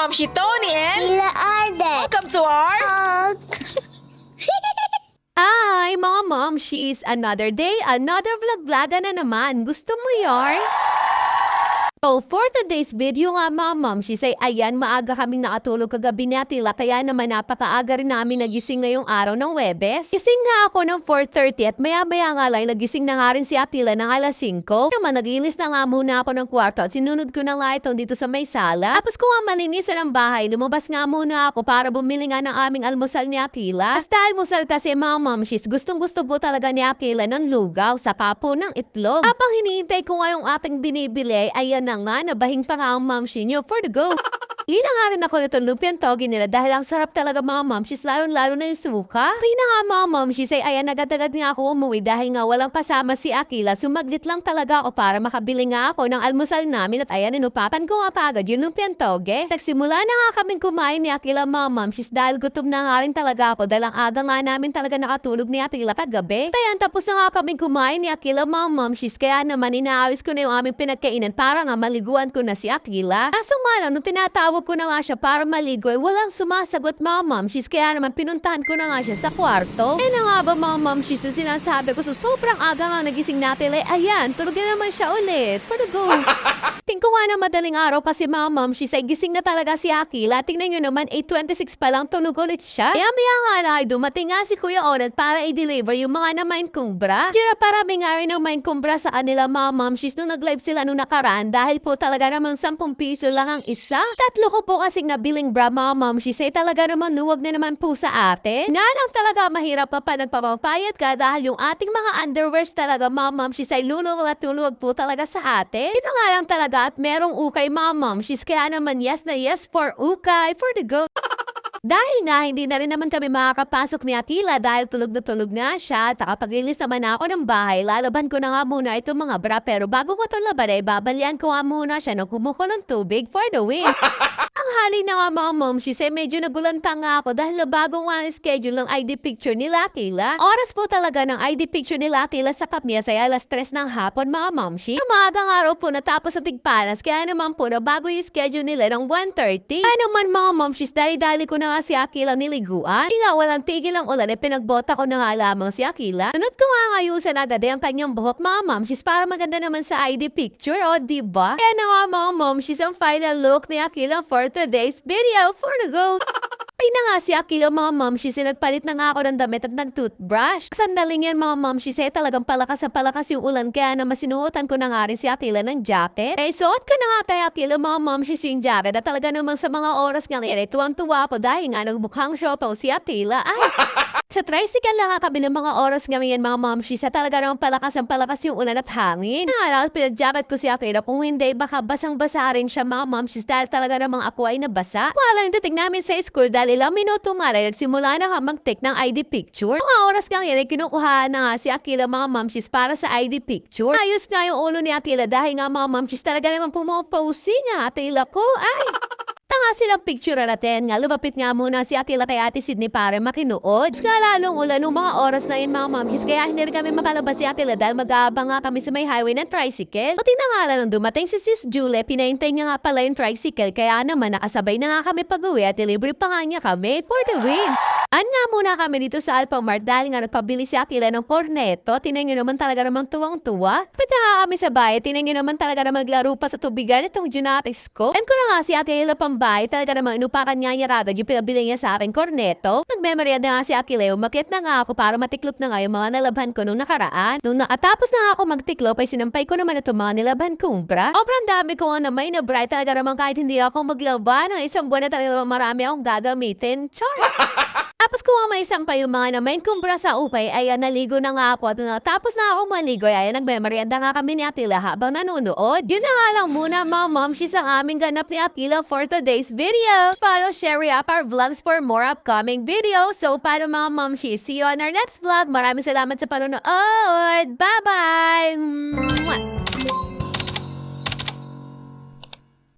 Mom Shi Tony and Tila Arden. welcome to our Hug. Hi, mga mom, she is another day, another vlog-vloga na naman. Gusto mo yarn? So, for today's video nga mga mom, she say, ayan, maaga kaming nakatulog kagabi ni Atila, kaya naman napakaaga rin namin nagising ngayong araw ng Webes. Gising nga ako ng 4:30 at maya-maya nga lang, nagising na nga rin si Atila ng alas 5. Naman, naglinis na nga muna ako ng kwarto at sinunod ko na nga ito dito sa may sala. Tapos ko nga malinisan ang bahay, lumabas nga muna ako para bumili nga ng aming almusal ni Atila. Basta almusal kasi mga mom, she's gustong-gusto po talaga ni Atila ng lugaw, saka po ng itlog. Habang hinihintay ko nga yung ating binibili, ayan na nga, nabahing pa nga ang mamshi nyo for the go. Lina nga rin ako nitong lumpiang togi nila dahil ang sarap talaga mga momshies, lalo-lalo na yung suka. Rina nga mga momshies ay ayan, agad-agad nga ako umuwi dahil nga walang kasama si Akila. Sumaglit lang talaga ako para makabili nga ako ng almusal namin at ayan, inupapan ko nga agad yung lumpiang toge. Nagsimula na nga kaming kumain ni Akila mga momshies dahil gutom na nga rin talaga ako dahil ang aga nga namin talaga nakatulog ni Akila kagabi. Ayan, tapos na nga kaming kumain ni Akila mga momshies, kaya naman inaawis ko na yung aming pinagkainan para nga maliguan ko na si Akila. Kaso nga lang, nung tinatawag ko na nga siya para maligo, walang sumasagot mga momshies, kaya naman pinuntahan ko na nga siya sa kwarto. Eh na nga ba mga momshies yung sinasabi ko, so sobrang aga nga nagising natin, ayan, tulog na naman siya ulit. For the go. Tingko nga na madaling araw kasi mga momshies ay gising na talaga si Akila. Tingnan nyo naman, 8:26 pa lang tulog ulit siya. Kaya maya nga na ay dumating nga si Kuya Onat para i-deliver yung mga na-mine kumbra. Sira parami nga rin ng mine kumbra sa kanila mga momshies nung nag-live sila nung nakaraan dahil po talaga naman 10 piso lang ang isa. Tatlo ko po kasing nabiling bra mga momshies ay talaga naman luwag na naman po sa atin. Nga lang talaga mahirap pa nagpapapayat ka dahil yung ating mga underwears talaga mga momshies ay lulong at luluwag po talaga sa atin. Ito nga lang talaga at merong ukay mga momshies, kaya naman yes na yes for ukay, for the go. Dahil nga, hindi na rin naman kami makakapasok ni Atila dahil tulog na tulog nga siya. At nakapaglinis naman ako ng bahay, lalaban ko na nga muna itong mga bra. Pero bago ko ito laban ay babalian ko nga muna siya ng kumukulong tubig for the win. Ang hali na nga mga momshies ay medyo nagulanta nga ako dahil bago nga ang schedule ng ID picture nila Akila. Oras po talaga ng ID picture nila Akila sa Kapmias ay alas 3 ng hapon mga momshies. Umagang araw po natapos sa Tigpanas, kaya naman po na bago yung schedule nila ng 1:30. Kaya naman mga momshies, dali-dali ko na nga si Akila niliguan. Hindi nga walang tigil ang ulan ay pinagbota ko na nga lamang si Akila. Sunod ko nga ngayusan agad ang kanyang buhok mga momshies para maganda naman sa ID picture, o diba? Kaya na nga mga momshies ang final look ni Akila for today's video for the go. Ay na nga si Akila mga momshies, nagpalit na nga ako ng damit at nag-toothbrush. Sandaling yan mga momshies, talagang palakas yung ulan, kaya naman sinuotan ko na nga rin si Akila ng jacket. Suot ko na nga tayo Akila mga momshies yung jacket at talaga naman sa mga oras nga ay tuwang-tuwa po dahil nga nagmukhang siopaw si Akila. Ay! Sa tricycle lang kami ng mga oras ngayon mga momshies at talaga naman palakas yung ulan at hangin. Nga pinag-jacket ko si Akila, kung hindi baka basang-basa rin siya mga momshies dahil talaga namang ako ay nabasa. Wala yung dating namin sa school dahil ilang minuto nga rin nagsimula na mag-take ng ID picture. Mga oras nga yan ay kinukuha na nga si Akila mga momshies para sa ID picture. Ayos nga yung ulo ni Akila dahil nga mga momshies talaga naman pumopose nga Akila ko. Ay! Nga silang picture natin nga, lumapit nga muna si Akila kay Ate Sydney para makinuod. Nga lalong ulan nung mga oras na yun mga momshies, kaya hindi rin kami makalabas si Akila dahil mag-aabang nga kami sa may highway ng tricycle. Pati na nga lang nung dumating si Sis Julie, pinahintay niya nga pala yung tricycle, kaya naman nakasabay na nga kami pag-uwi at delivery pa nga niya kami for the win. An nga muna kami dito sa Alphamart dahil nga nagpabili si Akila ng corneto. Tinan nyo naman talaga namang tuwang-tuwa. Pati nga kami sa bahay, tinan nyo naman talaga na maglaro pa sa tubigan itong Junatics ko. Time ko na nga si Akila pambahay, talaga namang inupakan niya agad yung pinabili niya sa akin corneto. Nagmemory na nga si Akila, umakyat na nga ako para matiklop na nga yung mga nalabhan ko nung nakaraan. Nung nakatapos na nga ako magtiklop ay sinampay ko naman itong mga nilabhan kong bra. Sobrang dami ko nga na may na bra, talaga namang kahit hindi ako maglaba ng isang buwan na talaga namang marami akong gagamitin. Char! Tapos kung may sampay yung mga naman kumbra sa upay, ay naligo na nga ako. At tapos na ako maligo, ay nagmemeryenda nga kami ni Atila habang nanonood. Yun na nga lang muna mga momshies ang aming ganap ni Atila for today's video. Follow, share up our vlogs for more upcoming videos. So paano mga momshies, see you on our next vlog. Maraming salamat sa panonood. Bye-bye!